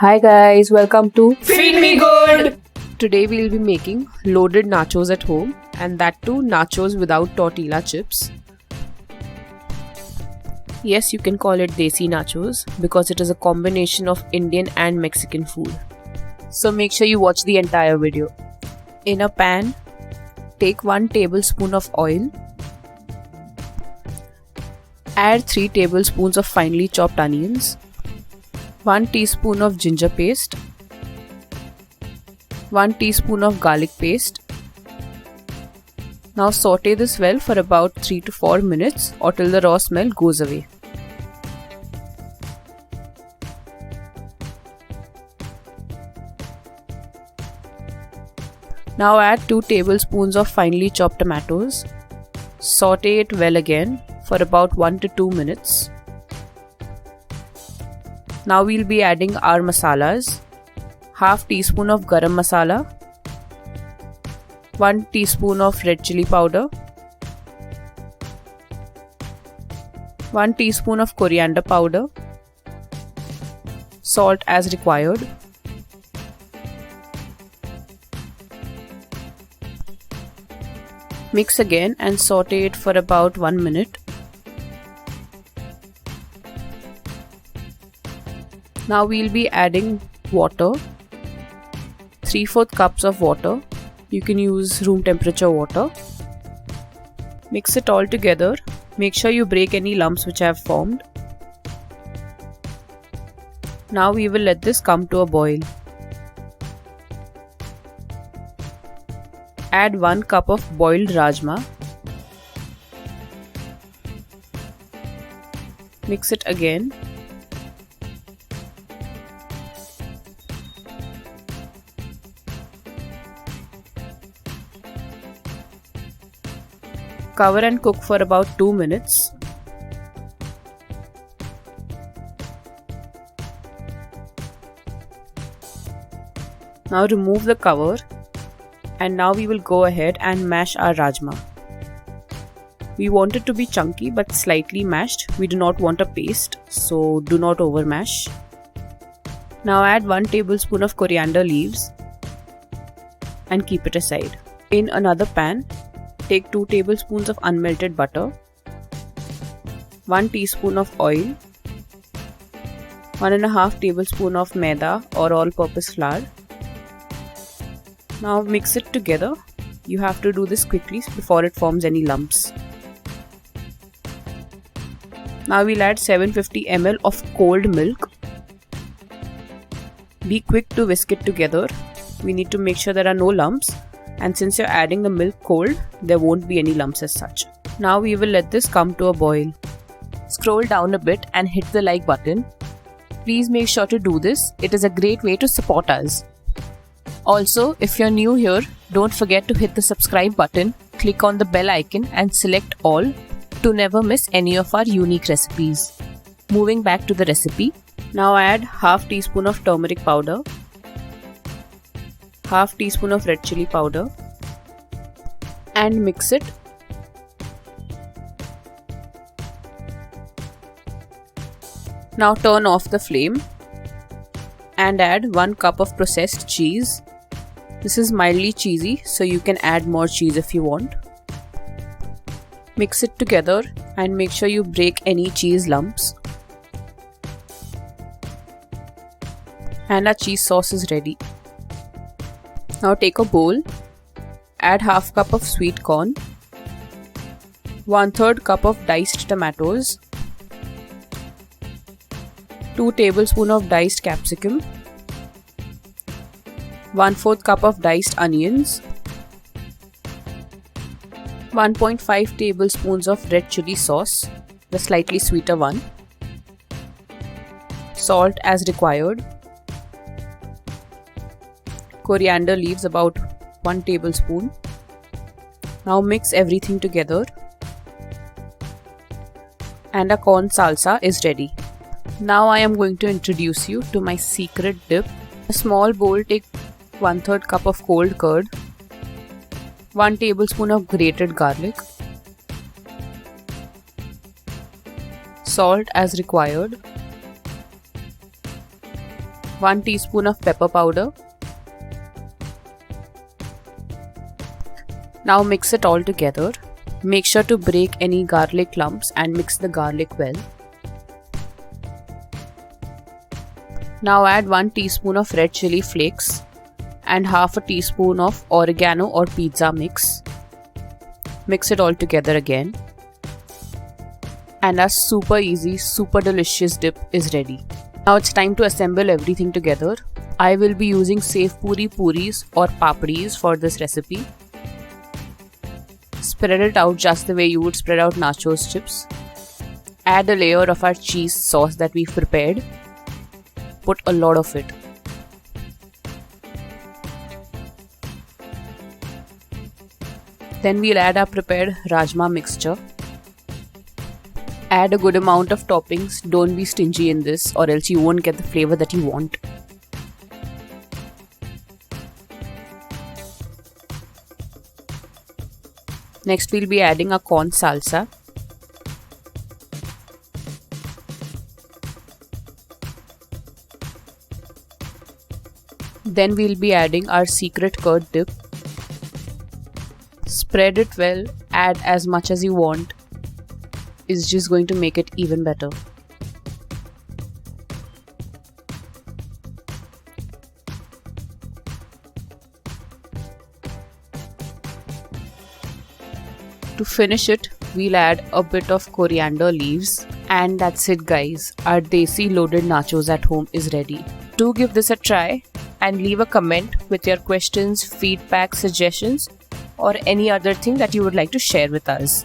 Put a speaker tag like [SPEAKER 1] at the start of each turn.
[SPEAKER 1] Hi guys, welcome to
[SPEAKER 2] Feed Me Good!
[SPEAKER 1] Today we'll be making loaded nachos at home, and that too nachos without tortilla chips. Yes, you can call it desi nachos because it is a combination of Indian and Mexican food. So make sure you watch the entire video. In a pan, take 1 tablespoon of oil. Add 3 tablespoons of finely chopped onions. 1 teaspoon of ginger paste, 1 teaspoon of garlic paste. Now saute this well for about 3 to 4 minutes or till the raw smell goes away. Now add 2 tablespoons of finely chopped tomatoes. Saute it well again for about 1 to 2 minutes. Now we'll be adding our masalas. Half teaspoon of garam masala, 1 teaspoon of red chili powder, 1 teaspoon of coriander powder, salt as required. Mix again and saute it for about 1 minute. Now we'll be adding water, 3/4 cups of water. You can use room temperature water. Mix it all together. Make sure you break any lumps which have formed. Now we will let this come to a boil. Add 1 cup of boiled rajma. Mix it again. Cover and cook for about 2 minutes. Now remove the cover, and now we will go ahead and mash our rajma. We want it to be chunky but slightly mashed. We do not want a paste, so do not over mash. Now add 1 tablespoon of coriander leaves and keep it aside. In another pan, take 2 tablespoons of unmelted butter, 1 teaspoon of oil, 1.5 tablespoon of maida or all-purpose flour. Now mix it together. You have to do this quickly before it forms any lumps. Now we'll add 750 ml of cold milk. Be quick to whisk it together. We need to make sure there are no lumps. And since you're adding the milk cold, there won't be any lumps as such. Now we will let this come to a boil. Scroll down a bit and hit the like button. Please make sure to do this. It is a great way to support us. Also, if you're new here, don't forget to hit the subscribe button, click on the bell icon and select all to never miss any of our unique recipes. Moving back to the recipe. Now add half teaspoon of turmeric powder, half teaspoon of red chili powder and mix it. Now turn off the flame and add 1 cup of processed cheese. This is mildly cheesy, so you can add more cheese if you want. Mix it together and make sure you break any cheese lumps. And our cheese sauce is ready. Now take a bowl, add half cup of sweet corn, 1/3 cup of diced tomatoes, 2 tablespoons of diced capsicum, 1/4 cup of diced onions, 1.5 tablespoons of red chili sauce, the slightly sweeter one, salt as required, coriander leaves about 1 tablespoon. Now mix everything together and a corn salsa is ready. Now I am going to introduce you to my secret dip. A small bowl, take 1/3 cup of cold curd, 1 tablespoon of grated garlic, salt as required, 1 teaspoon of pepper powder. Now mix it all together. Make sure to break any garlic lumps and mix the garlic well. Now add 1 teaspoon of red chili flakes and half a teaspoon of oregano or pizza mix. Mix it all together again. And our super easy, super delicious dip is ready. Now it's time to assemble everything together. I will be using Sev Puri Puris or Papdis for this recipe. Spread it out just the way you would spread out nachos chips. Add a layer of our cheese sauce that we've prepared. Put a lot of it. Then we'll add our prepared rajma mixture. Add a good amount of toppings. Don't be stingy in this or else you won't get the flavor that you want. Next we'll be adding a corn salsa. Then we'll be adding our secret curd dip. Spread it well, add as much as you want. It's just going to make it even better. To finish it, we'll add a bit of coriander leaves. And that's it guys, our desi loaded nachos at home is ready. Do give this a try and leave a comment with your questions, feedback, suggestions or any other thing that you would like to share with us.